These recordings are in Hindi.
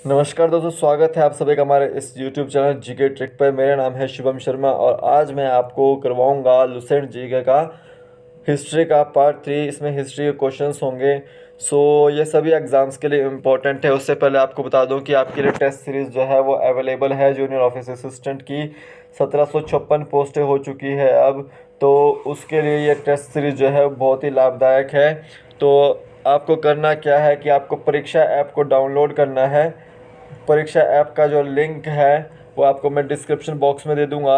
नमस्कार दोस्तों, स्वागत है आप सभी का हमारे इस YouTube चैनल जीके ट्रिक पर। मेरा नाम है शुभम शर्मा और आज मैं आपको करवाऊंगा लुसेंट जीके का हिस्ट्री का पार्ट 3। इसमें हिस्ट्री के क्वेश्चंस होंगे। ये सभी एग्ज़ाम्स के लिए इम्पोर्टेंट है। उससे पहले आपको बता दूं कि आपके लिए टेस्ट सीरीज़ जो है वो अवेलेबल है। जूनियर ऑफिस असिस्टेंट की 1756 पोस्टें हो चुकी है अब, तो उसके लिए ये टेस्ट सीरीज़ जो है बहुत ही लाभदायक है। तो आपको करना क्या है कि आपको परीक्षा ऐप को डाउनलोड करना है। परीक्षा ऐप का जो लिंक है वो आपको मैं डिस्क्रिप्शन बॉक्स में दे दूंगा।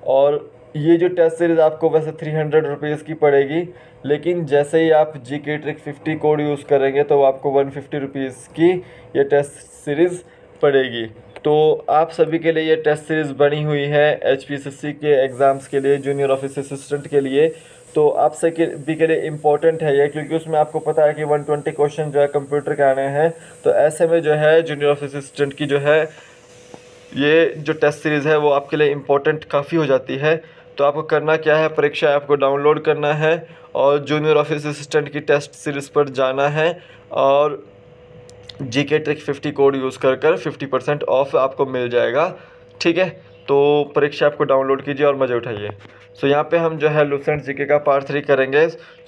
और ये जो टेस्ट सीरीज़ आपको वैसे 300 रुपीज़ की पड़ेगी, लेकिन जैसे ही आप जीके ट्रिक 50 कोड यूज़ करेंगे तो आपको 150 रुपीज़ की ये टेस्ट सीरीज़ पड़ेगी। तो आप सभी के लिए ये टेस्ट सीरीज़ बनी हुई है HPSSC के एग्ज़ाम्स के लिए, जूनियर ऑफिस असिस्टेंट के लिए। तो आप सभी के लिए इम्पोर्टेंट है ये, क्योंकि उसमें आपको पता है कि 120 क्वेश्चन जो है कंप्यूटर के आने हैं। तो ऐसे में जो है जूनियर ऑफिस असिस्टेंट की जो है ये जो टेस्ट सीरीज़ है वो आपके लिए इम्पोर्टेंट काफ़ी हो जाती है। तो आपको करना क्या है, परीक्षा ऐप को डाउनलोड करना है और जूनियर ऑफिस असिस्टेंट की टेस्ट सीरीज़ पर जाना है और जीके ट्रिक 50 कोड यूज़ कर 50% ऑफ आपको मिल जाएगा। ठीक है, तो परीक्षा ऐप को डाउनलोड कीजिए और मज़े उठाइए। यहाँ पे हम जो है लुसेंट जीके का पार्ट 3 करेंगे।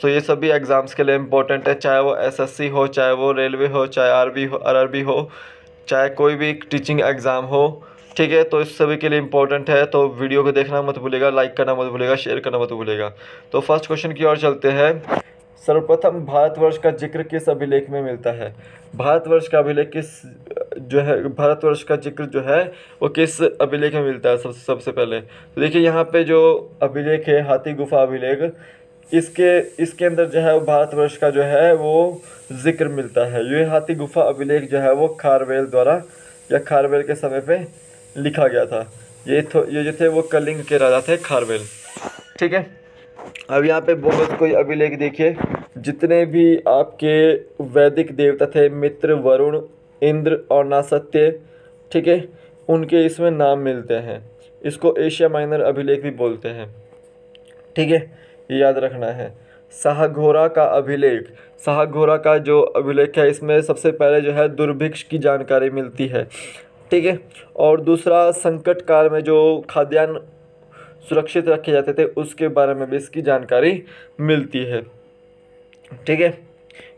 ये सभी एग्ज़ाम्स के लिए इम्पोर्टेंट है, चाहे वो एसएससी हो, चाहे वो रेलवे हो, चाहे आरआरबी हो, चाहे कोई भी टीचिंग एग्ज़ाम हो। ठीक है, तो इस सभी के लिए इम्पोर्टेंट है। तो वीडियो को देखना मत भूलिएगा, लाइक करना मत भूलिएगा, शेयर करना मत भूलिएगा। तो फर्स्ट क्वेश्चन की ओर चलते हैं। सर्वप्रथम भारतवर्ष का जिक्र किस अभिलेख में मिलता है? भारतवर्ष का अभिलेख भारतवर्ष का जिक्र जो है वो किस अभिलेख में मिलता है? सबसे पहले तो देखिए, यहाँ पे जो अभिलेख है हाथी गुफा अभिलेख, इसके अंदर जो है भारतवर्ष का जो है वो जिक्र मिलता है। ये हाथी गुफा अभिलेख जो है वो खारवेल द्वारा या खारवेल के समय पे लिखा गया था। ये जो थे वो कलिंग के राजा थे, खारवेल। ठीक है, अब यहाँ पे बोगस कोई अभिलेख देखिए, जितने भी आपके वैदिक देवता थे, मित्र, वरुण, इंद्र और नासत्य, ठीक है, उनके इसमें नाम मिलते हैं। इसको एशिया माइनर अभिलेख भी बोलते हैं। ठीक है, ये याद रखना है। शाहघोरा का अभिलेख, शाहघोरा का जो अभिलेख है इसमें सबसे पहले जो है दुर्भिक्ष की जानकारी मिलती है। ठीक है, और दूसरा संकट काल में जो खाद्यान्न सुरक्षित रखे जाते थे उसके बारे में भी इसकी जानकारी मिलती है। ठीक है,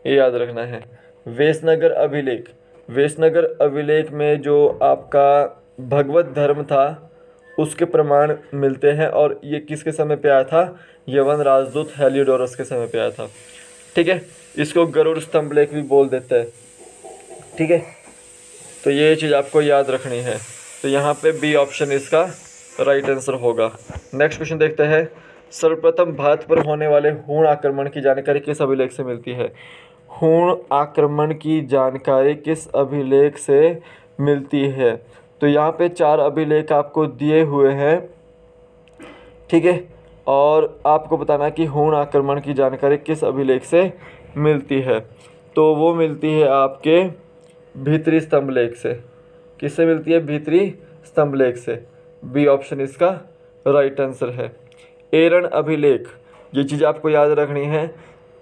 ये याद रखना है। वेसनगर अभिलेख, वेसनगर अभिलेख में जो आपका भगवत धर्म था उसके प्रमाण मिलते हैं, और ये किसके समय पे आया था? यवन राजदूत हेलियोडोरस के समय पे आया था। ठीक है, इसको गरुड़ स्तंभ लेख भी बोल देते हैं। ठीक है, तो ये चीज़ आपको याद रखनी है। तो यहाँ पे बी ऑप्शन इसका राइट आंसर होगा। नेक्स्ट क्वेश्चन देखते हैं। सर्वप्रथम भारत पर होने वाले हूण आक्रमण की जानकारी किस अभिलेख से मिलती है? हूण आक्रमण की जानकारी किस अभिलेख से मिलती है? तो यहाँ पे 4 अभिलेख आपको दिए हुए हैं। ठीक है, और आपको बताना कि हूण आक्रमण की जानकारी किस अभिलेख से मिलती है। तो वो मिलती है आपके भीतरी स्तंभ लेख से। किससे मिलती है? भीतरी स्तंभ लेख से। बी ऑप्शन इसका राइट आंसर है। एरन अभिलेख, ये चीज़ आपको याद रखनी है।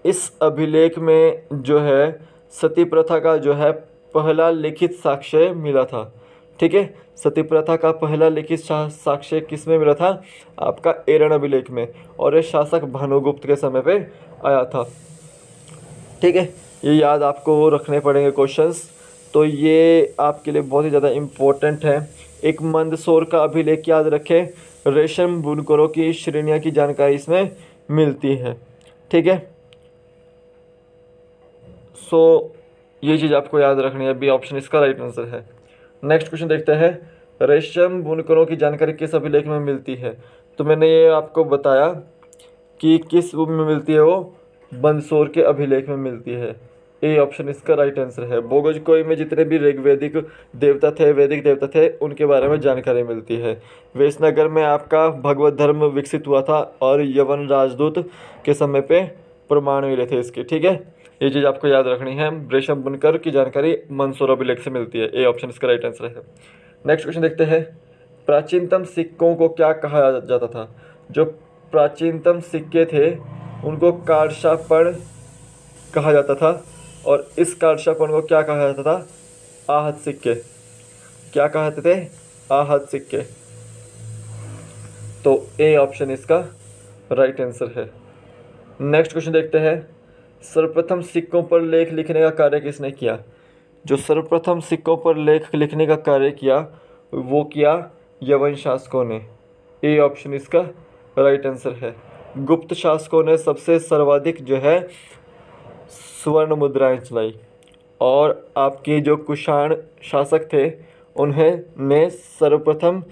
इस अभिलेख में जो है सती प्रथा का जो है पहला लिखित साक्ष्य मिला था। ठीक है, सती प्रथा का पहला लिखित साक्ष्य किस में मिला था? आपका एरन अभिलेख में, और ये शासक भानुगुप्त के समय पे आया था। ठीक है, ये याद आपको रखने पड़ेंगे क्वेश्चंस, तो ये आपके लिए बहुत ही ज़्यादा इम्पोर्टेंट है। एक मंदसौर का अभिलेख याद रखें, रेशम बुनकरों की श्रेणियाँ की जानकारी इसमें मिलती है। ठीक है, ये चीज़ आपको याद रखनी है। बी ऑप्शन इसका राइट आंसर है। नेक्स्ट क्वेश्चन देखते हैं। रेशम बुनकरों की जानकारी किस अभिलेख में मिलती है? तो मैंने ये आपको बताया कि किस में मिलती है, वो मंदसौर के अभिलेख में मिलती है। ए ऑप्शन इसका राइट आंसर है। बोगजकोई में जितने भी वैदिक देवता थे उनके बारे में जानकारी मिलती है। वेसनगर में आपका भगवत धर्म विकसित हुआ था और यवन राजदूत के समय पे प्रमाण मिले थे इसके। ठीक है, ये चीज़ आपको याद रखनी है। रेशम बुनकर की जानकारी मंदसौर अभिलेख से मिलती है। ए ऑप्शन इसका राइट आंसर है। नेक्स्ट क्वेश्चन देखते हैं। प्राचीनतम सिक्कों को क्या कहा जाता था? जो प्राचीनतम सिक्के थे उनको कारशापण कहा जाता था, और इस कारशापण को क्या कहा जाता था? आहत सिक्के। क्या कहते थे? आहत सिक्के। तो ए ऑप्शन इसका राइट आंसर है। नेक्स्ट क्वेश्चन देखते हैं, सर्वप्रथम सिक्कों पर लेख लिखने का कार्य किसने किया? जो सर्वप्रथम सिक्कों पर लेख लिखने का कार्य किया वो किया यवन शासकों ने। ए ऑप्शन इसका राइट आंसर है। गुप्त शासकों ने सबसे सर्वाधिक जो है स्वर्ण मुद्राएं चलाई, और आपके जो कुषाण शासक थे उन्हें ने सर्वप्रथम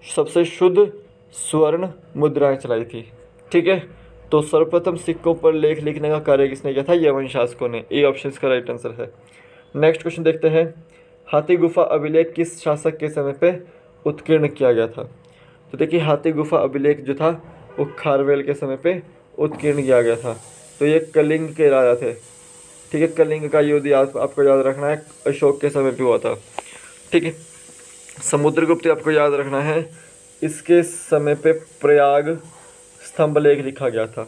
सबसे शुद्ध स्वर्ण मुद्राएं चलाई थी। ठीक है, तो सर्वप्रथम सिक्कों पर लेख लिखने का कार्य किसने किया था? यवन शासकों ने। ए ऑप्शन इसका राइट आंसर है। नेक्स्ट क्वेश्चन देखते हैं, हाथी गुफा अभिलेख किस शासक के समय पे उत्कीर्ण किया गया था? तो देखिए, हाथी गुफा अभिलेख जो था वो खारवेल के समय पे उत्कीर्ण किया गया था। तो ये कलिंग के राजा थे। ठीक है, कलिंग का युद्ध आपको याद रखना है, अशोक के समय पे हुआ था। ठीक है, समुद्रगुप्त आपको याद रखना है, इसके समय पे प्रयाग स्तंभ लेख लिखा गया था।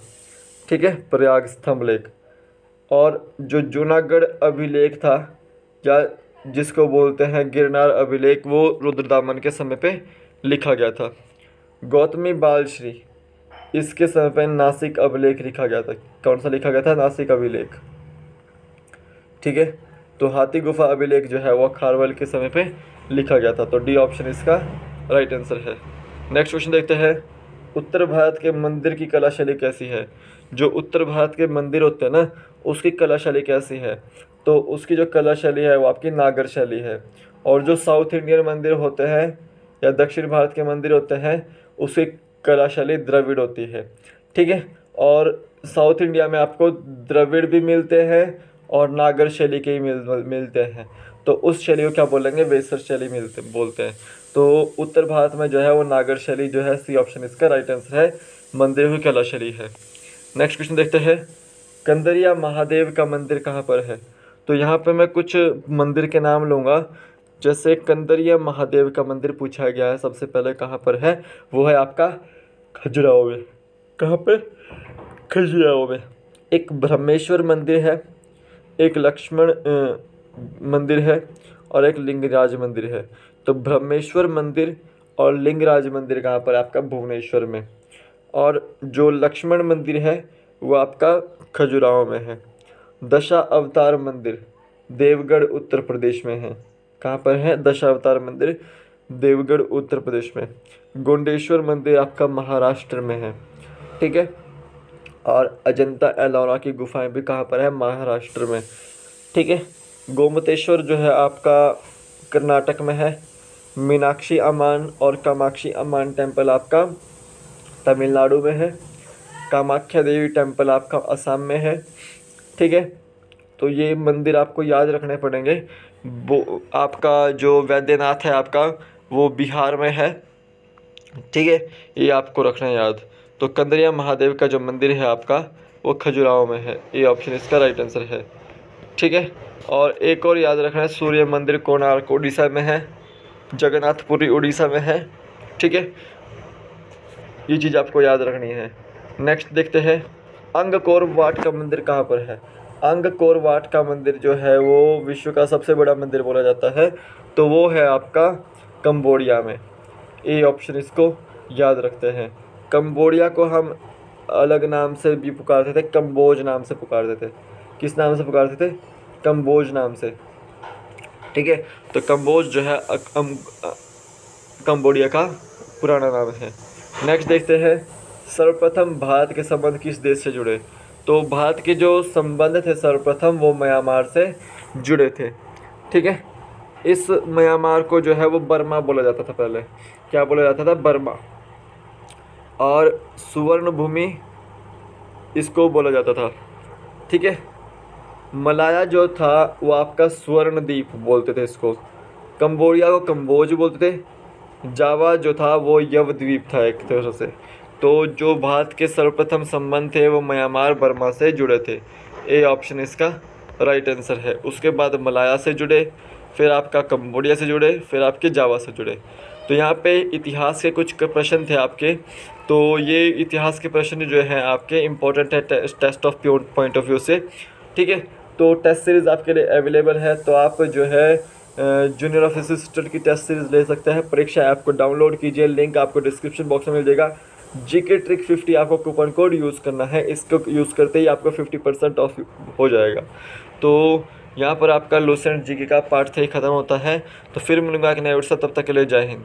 ठीक है, प्रयाग स्तंभ लेख। और जो जूनागढ़ अभिलेख था या जिसको बोलते हैं गिरनार अभिलेख, वो रुद्रदामन के समय पे लिखा गया था। गौतमी बालश्री, इसके समय पे नासिक अभिलेख लिखा गया था। कौन सा लिखा गया था? नासिक अभिलेख। ठीक है, तो हाथी गुफा अभिलेख जो है वो खारवेल के समय पे लिखा गया था। तो डी ऑप्शन इसका राइट आंसर है। नेक्स्ट क्वेश्चन देखते हैं, उत्तर भारत के मंदिर की कला शैली कैसी है? जो उत्तर भारत के मंदिर होते हैं ना, उसकी कला शैली कैसी है? तो उसकी जो कला शैली है वो आपकी नागर शैली है। और जो साउथ इंडियन मंदिर होते हैं या दक्षिण भारत के मंदिर होते हैं उसकी कला शैली द्रविड़ होती है। ठीक है, और साउथ इंडिया में आपको द्रविड़ भी मिलते हैं और नागर शैली के ही मिलते हैं। तो उस शैली को क्या बोलेंगे? वेसर शैली बोलते हैं। तो उत्तर भारत में जो है वो नागर शैली जो है, सी ऑप्शन इसका राइट आंसर है, मंदिर की कला शैली है। नेक्स्ट क्वेश्चन देखते हैं, कंदरिया महादेव का मंदिर कहाँ पर है? तो यहाँ पे मैं कुछ मंदिर के नाम लूँगा। जैसे कंदरिया महादेव का मंदिर पूछा गया है, सबसे पहले कहाँ पर है? वो है आपका खजुराहो में। कहाँ पे? खजुराहो में। एक ब्रह्मेश्वर मंदिर है, एक लक्ष्मण मंदिर है और एक लिंगराज मंदिर है। तो ब्रह्मेश्वर मंदिर और लिंगराज मंदिर कहाँ पर? आपका भुवनेश्वर में। और जो लक्ष्मण मंदिर है वो आपका खजुराहो में है। दशा अवतार मंदिर देवगढ़ उत्तर प्रदेश में है। कहाँ पर है? दशा अवतार मंदिर देवगढ़ उत्तर प्रदेश में। गोंडेश्वर मंदिर आपका महाराष्ट्र में है। ठीक है, और अजंता एलोरा की गुफाएं भी कहाँ पर है? महाराष्ट्र में। ठीक है, गोमतेश्वर जो है आपका कर्नाटक में है। मीनाक्षी अम्मान और कामाक्षी अम्मान टेम्पल आपका तमिलनाडु में है। कामाख्या देवी टेम्पल आपका असम में है। ठीक है, तो ये मंदिर आपको याद रखने पड़ेंगे। वो आपका जो वैद्यनाथ है आपका वो बिहार में है। ठीक है, ये आपको रखना है याद। तो कंदरिया महादेव का जो मंदिर है आपका वो खजुराहो में है। ये ऑप्शन इसका राइट आंसर है। ठीक है, और एक और याद रखना है, सूर्य मंदिर कोणार्क उड़ीसा में है, जगन्नाथपुरी उड़ीसा में है। ठीक है, ये चीज़ आपको याद रखनी है। नेक्स्ट देखते हैं, अंगकोर वाट का मंदिर कहाँ पर है? अंगकोर वाट का मंदिर जो है वो विश्व का सबसे बड़ा मंदिर बोला जाता है। तो वो है आपका कंबोडिया में। ए ऑप्शन इसको याद रखते हैं। कंबोडिया को हम अलग नाम से भी पुकारते थे, कंबोज नाम से पुकारते थे। किस नाम से पुकारते थे? कंबोज नाम से। ठीक है, तो कंबोज जो है कंबोडिया का पुराना नाम है। नेक्स्ट देखते हैं, सर्वप्रथम भारत के संबंध किस देश से जुड़े? तो भारत के जो संबंध थे सर्वप्रथम वो म्यांमार से जुड़े थे। ठीक है, इस म्यांमार को जो है वो बर्मा बोला जाता था पहले। क्या बोला जाता था? बर्मा। और सुवर्ण भूमि इसको बोला जाता था। ठीक है, मलाया जो था वो आपका स्वर्ण द्वीप बोलते थे इसको। कंबोडिया को कंबोज बोलते थे। जावा जो था वो यव द्वीप था एक तरह से। तो जो भारत के सर्वप्रथम संबंध थे वो म्यांमार बर्मा से जुड़े थे। ए ऑप्शन इसका राइट आंसर है। उसके बाद मलाया से जुड़े, फिर आपका कंबोडिया से जुड़े, फिर आपके जावा से जुड़े। तो यहाँ पे इतिहास के कुछ प्रश्न थे आपके। तो ये इतिहास के प्रश्न जो हैं आपके इम्पोर्टेंट है test of point of view से। ठीक है, तो टेस्ट सीरीज़ आपके लिए अवेलेबल है। तो आप जो है जूनियर ऑफिस असिस्टेंट की टेस्ट सीरीज़ ले सकते हैं। परीक्षा ऐप को डाउनलोड कीजिए, लिंक आपको डिस्क्रिप्शन बॉक्स में मिल जाएगा। जीके ट्रिक 50 आपको कूपन कोड यूज़ करना है, इसको यूज़ करते ही आपको 50% ऑफ हो जाएगा। तो यहाँ पर आपका लुसेंट जीके का पार्ट 3 ख़त्म होता है। तो फिर मिलूंगा एक नए वीडियो से, तब तक के लिए जय हिंद।